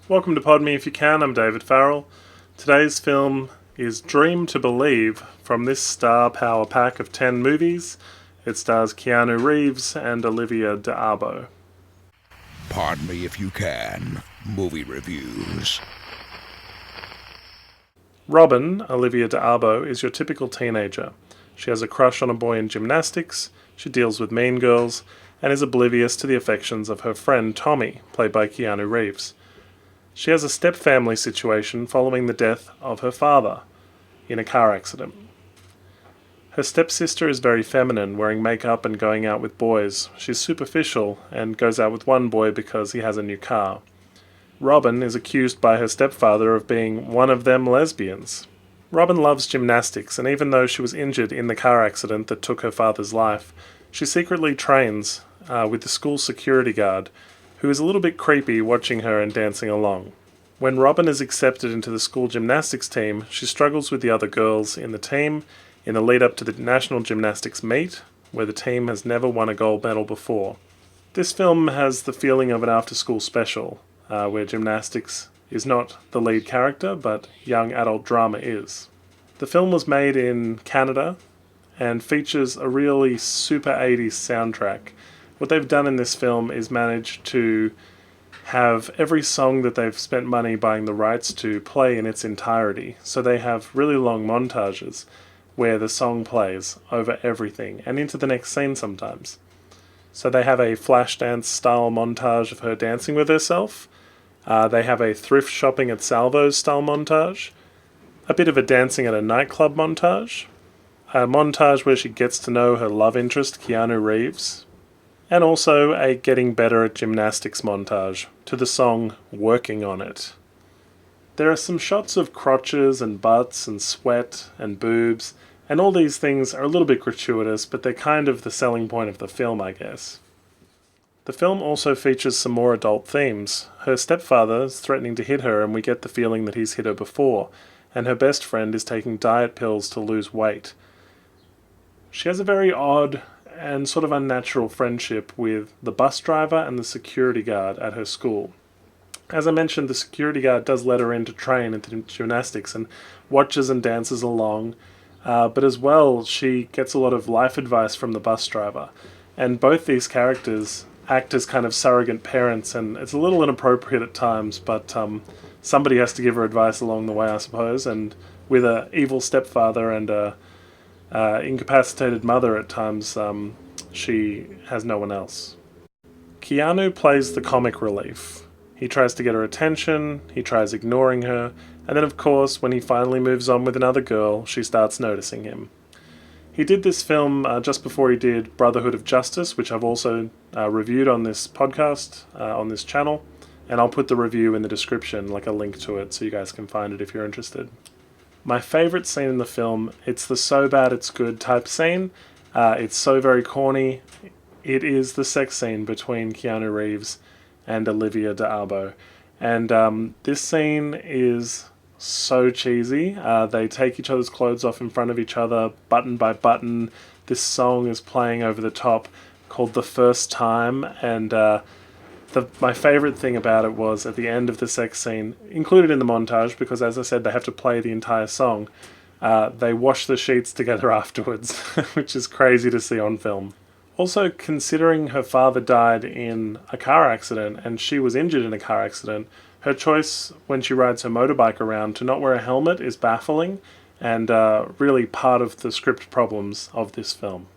Welcome to Pod Me If You Can, I'm David Farrell. Today's film is Dream to Believe from this star power pack of 10 movies. It stars Keanu Reeves and Olivia d'Abo. Pardon me if you can. Movie reviews. Robin, Olivia d'Abo, is your typical teenager. She has a crush on a boy in gymnastics, she deals with mean girls, and is oblivious to the affections of her friend Tommy, played by Keanu Reeves. She has a step-family situation following the death of her father in a car accident. Her stepsister is very feminine, wearing makeup and going out with boys. She's superficial and goes out with one boy because he has a new car. Robin is accused by her stepfather of being one of them lesbians. Robin loves gymnastics, and even though she was injured in the car accident that took her father's life, she secretly trains with the school security guard, who is a little bit creepy watching her and dancing along. When Robin is accepted into the school gymnastics team, she struggles with the other girls in the team in the lead up to the National Gymnastics Meet, where the team has never won a gold medal before. This film has the feeling of an after-school special, where gymnastics is not the lead character, but young adult drama is. The film was made in Canada and features a really super 80s soundtrack. What they've done in this film is manage to have every song that they've spent money buying the rights to play in its entirety. So they have really long montages where the song plays over everything and into the next scene sometimes. So they have a Flashdance style montage of her dancing with herself. They have a thrift shopping at Salvo's style montage. A bit of a dancing at a nightclub montage. A montage where she gets to know her love interest, Keanu Reeves. And also a getting better at gymnastics montage to the song Working on It. There are some shots of crotches and butts and sweat and boobs, and all these things are a little bit gratuitous, but they're kind of the selling point of the film, I guess. The film also features some more adult themes. Her stepfather is threatening to hit her, and we get the feeling that he's hit her before, and her best friend is taking diet pills to lose weight. She has a very odd and sort of unnatural friendship with the bus driver and the security guard at her school. As I mentioned, the security guard does let her in to train in gymnastics and watches and dances along, but as well she gets a lot of life advice from the bus driver. And both these characters act as kind of surrogate parents, and it's a little inappropriate at times, but somebody has to give her advice along the way, I suppose, and with an evil stepfather and a incapacitated mother at times, she has no one else. Keanu plays the comic relief. He tries to get her attention, he tries ignoring her, and then of course when he finally moves on with another girl, she starts noticing him. He did this film just before he did Brotherhood of Justice, which I've also reviewed on this podcast, on this channel, and I'll put the review in the description, like a link to it, so you guys can find it if you're interested. My favourite scene in the film, it's the so bad it's good type scene. It's so very corny. It is the sex scene between Keanu Reeves and Olivia d'Abo. And this scene is so cheesy. They take each other's clothes off in front of each other, button by button. This song is playing over the top called The First Time, and my favourite thing about it was at the end of the sex scene, included in the montage, because as I said, they have to play the entire song, they wash the sheets together afterwards, which is crazy to see on film. Also, considering her father died in a car accident and she was injured in a car accident, her choice when she rides her motorbike around to not wear a helmet is baffling and really part of the script problems of this film.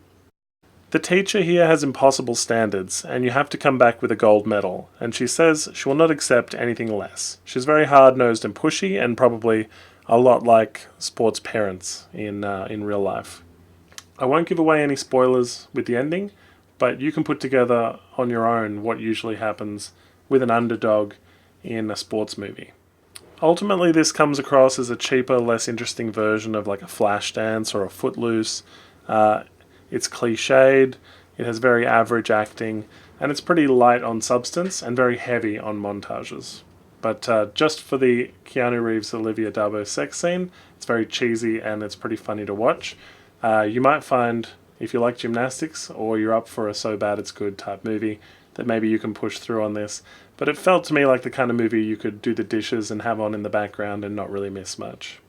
The teacher here has impossible standards, and you have to come back with a gold medal, and she says she will not accept anything less. She's very hard-nosed and pushy, and probably a lot like sports parents in real life. I won't give away any spoilers with the ending, but you can put together on your own what usually happens with an underdog in a sports movie. Ultimately, this comes across as a cheaper, less interesting version of like a Flashdance or a Footloose. It's cliched, it has very average acting, and it's pretty light on substance and very heavy on montages. But just for the Keanu Reeves Olivia d'Abo sex scene, it's very cheesy and it's pretty funny to watch. You might find, if you like gymnastics or you're up for a so bad it's good type movie, that maybe you can push through on this. But it felt to me like the kind of movie you could do the dishes and have on in the background and not really miss much.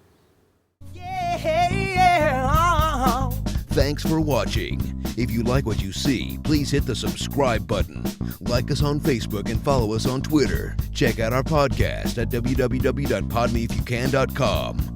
Thanks for watching. If you like what you see, please hit the subscribe button. Like us on Facebook and follow us on Twitter. Check out our podcast at www.podmeifyoucan.com.